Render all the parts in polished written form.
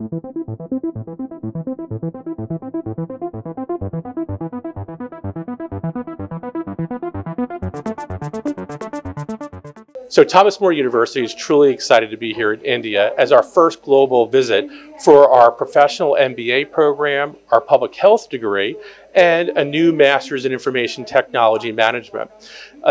So Thomas More University is truly excited to be here in India as our first global visit for our professional MBA program, our public health degree, and a new master's in information technology management.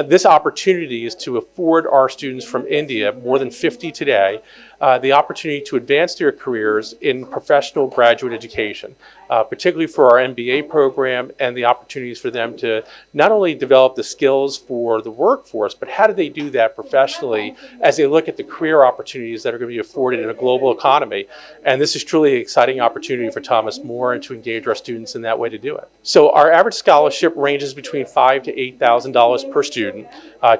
This opportunity is to afford our students from India, more than 50 today, the opportunity to advance their careers in professional graduate education, particularly for our MBA program, and the opportunities for them to not only develop the skills for the workforce, but how do they do that professionally as they look at the career opportunities that are going to be afforded in a global economy. And this is truly an exciting opportunity for Thomas More and to engage our students in that way to do it. So our average scholarship ranges between $5,000 to $8,000 per student.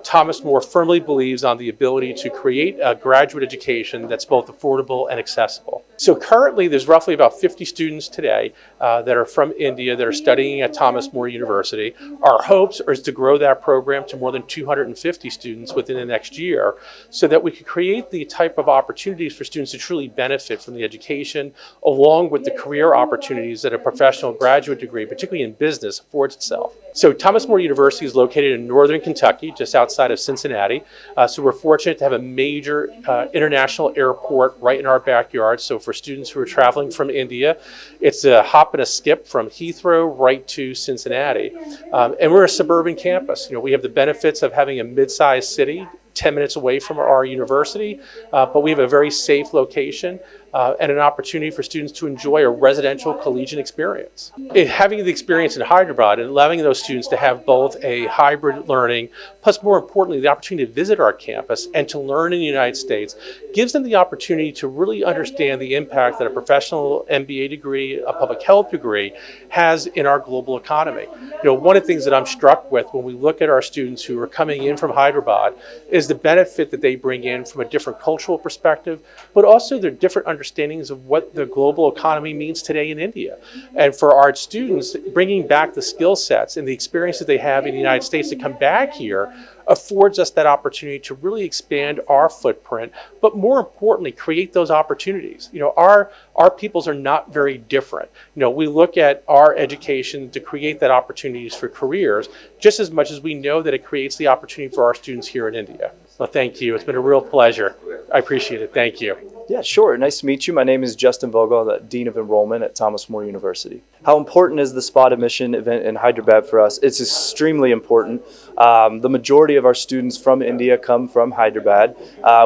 Thomas More firmly believes on the ability to create a graduate education that's both affordable and accessible. So currently there's roughly about 50 students today that are from India that are studying at Thomas More University. Our hopes is to grow that program to more than 250 students within the next year so that we could create the type of opportunities for students to truly benefit from the education along with the career opportunities that a professional graduate degree, particularly in business, affords itself. So Thomas More University is located in northern Kentucky, just outside of Cincinnati. So we're fortunate to have a major international airport right in our backyard. So for students who are traveling from India, it's a hop and a skip from Heathrow right to Cincinnati. And we're a suburban campus. You know, we have the benefits of having a mid-sized city 10 minutes away from our university, but we have a very safe location and an opportunity for students to enjoy a residential collegiate experience. Having the experience in Hyderabad and allowing those students to have both a hybrid learning, plus more importantly, the opportunity to visit our campus and to learn in the United States, gives them the opportunity to really understand the impact that a professional MBA degree, a public health degree, has in our global economy. You know, one of the things that I'm struck with when we look at our students who are coming in from Hyderabad is the benefit that they bring in from a different cultural perspective, but also their different understandings of what the global economy means today in India. And for our students, bringing back the skill sets and the experiences they have in the United States to come back here affords us that opportunity to really expand our footprint, but more importantly, create those opportunities. You know, our peoples are not very different. You know, we look at our education to create that opportunities for careers, just as much as we know that it creates the opportunity for our students here in India. So thank you. It's been a real pleasure. I appreciate it. Thank you. Yeah, sure. Nice to meet you. My name is Justin Vogel, the Dean of Enrollment at Thomas More University. How important is the spot admission event in Hyderabad for us? It's extremely important. The majority of our students from India come from Hyderabad.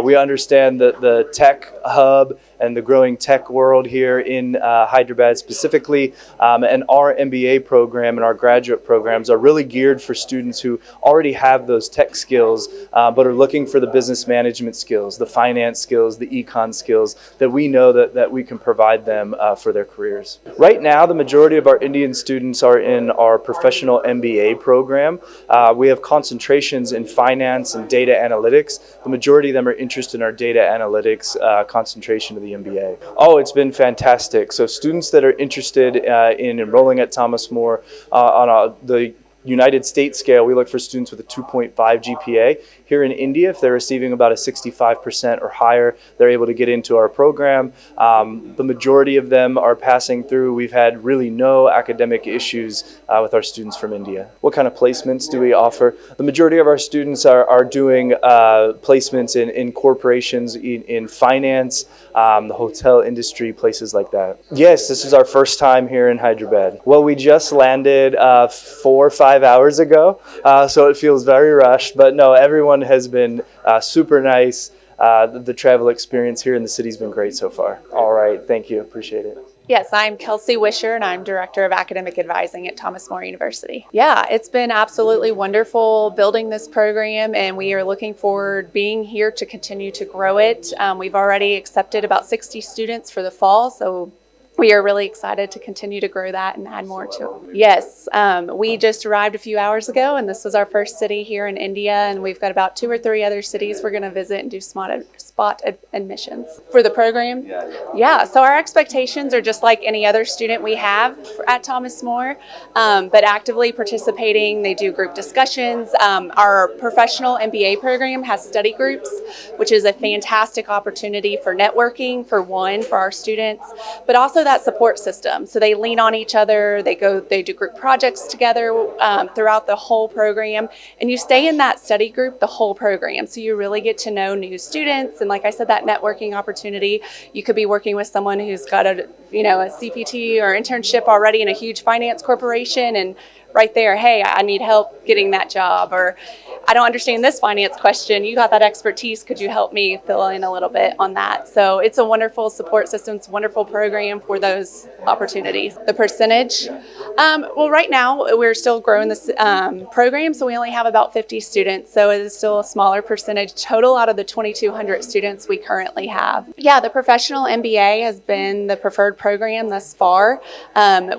We understand that the tech hub and the growing tech world here in Hyderabad specifically, and our MBA program and our graduate programs are really geared for students who already have those tech skills, but are looking for the business management skills, the finance skills, the econ skills that we know that we can provide them for their careers. Right now, the majority of our Indian students are in our professional MBA program. We have concentrations in finance and data analytics. The majority of them are interested in our data analytics concentration of the MBA. Oh, it's been fantastic. So students that are interested in enrolling at Thomas More on the United States scale, we look for students with a 2.5 GPA. Here in India, if they're receiving about a 65% or higher, they're able to get into our program. The majority of them are passing through. We've had really no academic issues with our students from India. What kind of placements do we offer? The majority of our students are doing placements in corporations, in finance, the hotel industry, places like that. Yes, this is our first time here in Hyderabad. Well, we just landed 4 or 5 hours ago, so it feels very rushed, but no, everyone has been super nice. The travel experience here in the city's been great so far. All right, thank you, appreciate it. Yes, I'm Kelsey Wisher, and I'm Director of Academic Advising at Thomas More University. Yeah, it's been absolutely wonderful building this program, and we are looking forward being here to continue to grow it. We've already accepted about 60 students for the fall, so we are really excited to continue to grow that and add more to it. Yes, we just arrived a few hours ago, and this was our first city here in India, and we've got about 2 or 3 other cities we're going to visit and do spot admissions for the program. Yeah, so our expectations are just like any other student we have at Thomas More, but actively participating. They do group discussions. Our professional MBA program has study groups, which is a fantastic opportunity for networking, for our students, but also that support system. So they lean on each other, they do group projects together throughout the whole program, and you stay in that study group the whole program. So you really get to know new students, and like I said, that networking opportunity. You could be working with someone who's got a CPT or internship already in a huge finance corporation, and right there, hey, I need help getting that job, or I don't understand this finance question. You got that expertise. Could you help me fill in a little bit on that? So it's a wonderful support system. It's a wonderful program for those opportunities. The percentage, well, right now we're still growing this program, so we only have about 50 students. So it is still a smaller percentage total out of the 2,200 students we currently have. Yeah, the professional MBA has been the preferred program thus far.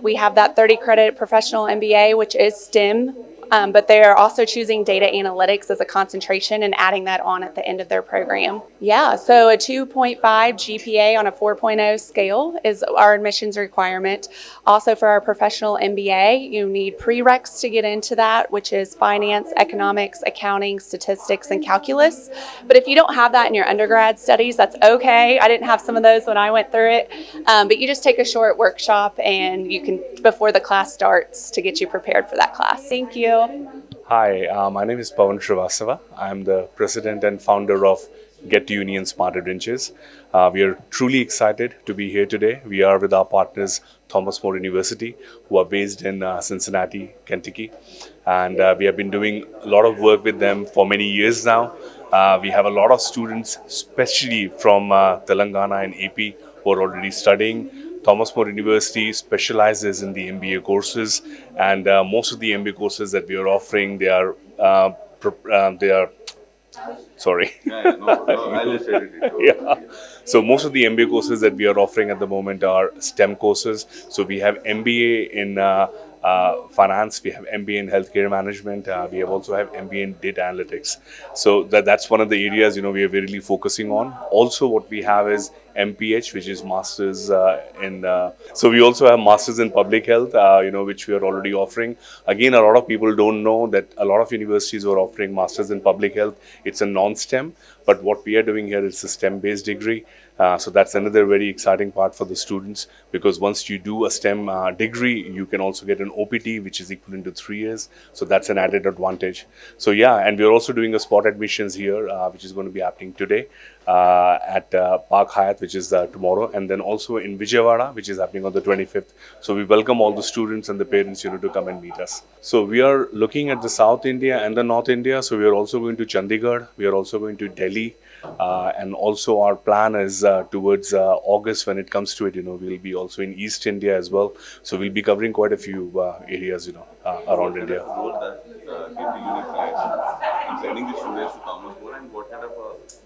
We have that 30 credit professional MBA, which is STEM. But they are also choosing data analytics as a concentration and adding that on at the end of their program. Yeah, so a 2.5 GPA on a 4.0 scale is our admissions requirement. Also for our professional MBA, you need prereqs to get into that, which is finance, economics, accounting, statistics, and calculus. But if you don't have that in your undergrad studies, that's okay. I didn't have some of those when I went through it. But you just take a short workshop and you can, before the class starts, to get you prepared for that class. Thank you. Hi, my name is Pawan Srivastava. I'm the president and founder of Get to Uni and Smart Adventures. We are truly excited to be here today. We are with our partners, Thomas More University, who are based in Cincinnati, Kentucky. And we have been doing a lot of work with them for many years now. We have a lot of students, especially from Telangana and AP, who are already studying. Thomas More University specializes in the MBA courses, and most of the MBA courses that we are offering, sorry. Yeah. So most of the MBA courses that we are offering at the moment are STEM courses. So we have MBA in finance, we have MBA in healthcare management, we also have MBA in data analytics. So that's one of the areas we are really focusing on. Also, what we have is MPH, which is masters in. So we also have masters in public health, which we are already offering. Again, a lot of people don't know that a lot of universities are offering masters in public health. It's a non-STEM, but what we are doing here is a STEM-based degree. So that's another very exciting part for the students, because once you do a STEM degree, you can also get an OPT, which is equivalent to 3 years. So that's an added advantage. So yeah, and we're also doing a spot admissions here, which is going to be happening today at Park Hyatt, which is tomorrow, and then also in Vijayawada, which is happening on the 25th. So we welcome all the students and the parents to come and meet us. So we are looking at the South India and the North India. So we are also going to Chandigarh. We are also going to Delhi. And also our plan is towards August, when it comes to it, we'll be also in East India as well. So we'll be covering quite a few areas, around India. I'm sending the students to Thomas More, and what kind of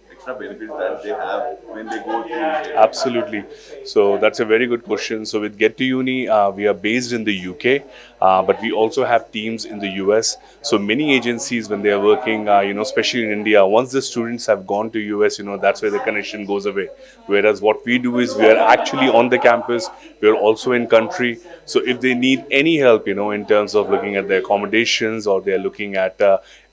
extra benefits that they have when they go to Absolutely. So that's a very good question. So with Get to Uni, we are based in the UK, but we also have teams in the US. So many agencies, when they are working, especially in India, once the students have gone to US, that's where the connection goes away. Whereas what we do is we are actually on the campus. We are also in country. So if they need any help, in terms of looking at their accommodations, or they're looking at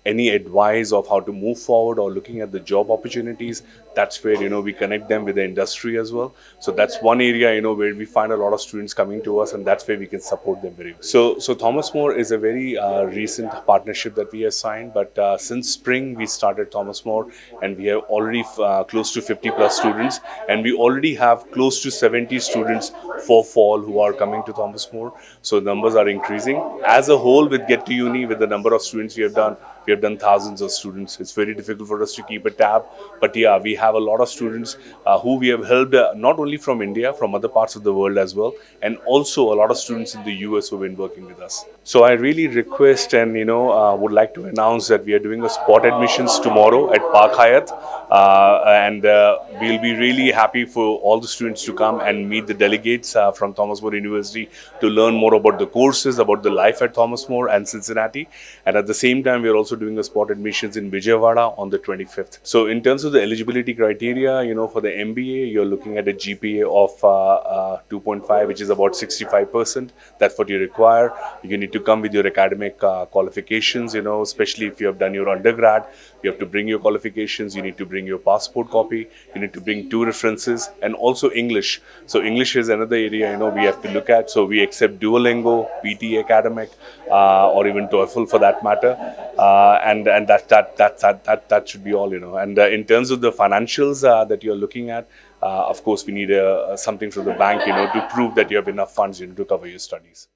any advice of how to move forward, or looking at the job opportunities, that's where we connect them with the industry as well. So that's one area where we find a lot of students coming to us, and that's where we can support them very well. So Thomas More is a very recent partnership that we have signed, but since spring we started Thomas More, and we have already close to 50 plus students, and we already have close to 70 students for fall who are coming to Thomas More. So numbers are increasing as a whole. With Get to Uni, with the number of students we have done thousands of students. It's very difficult for us to keep a tab, but yeah, we have have a lot of students who we have helped not only from India, from other parts of the world as well, and also a lot of students in the US who have been working with us. So I really request and would like to announce that we are doing a spot admissions tomorrow at Park Hyatt, and we'll be really happy for all the students to come and meet the delegates from Thomas More University to learn more about the courses, about the life at Thomas More and Cincinnati. And at the same time, we are also doing a spot admissions in Vijayawada on the 25th. So in terms of the eligibility criteria, for the MBA, you're looking at a GPA of 2.5, which is about 65%. That's what you require. You need to come with your academic qualifications, especially if you have done your undergrad. You have to bring your qualifications, you need to bring your passport copy, you need to bring 2 references, and also English. So English is another area, we have to look at. So we accept Duolingo, PT Academic, or even TOEFL for that matter. And that should be all, And in terms of the financials that you're looking at, of course, we need something from the bank, to prove that you have enough funds, to cover your studies.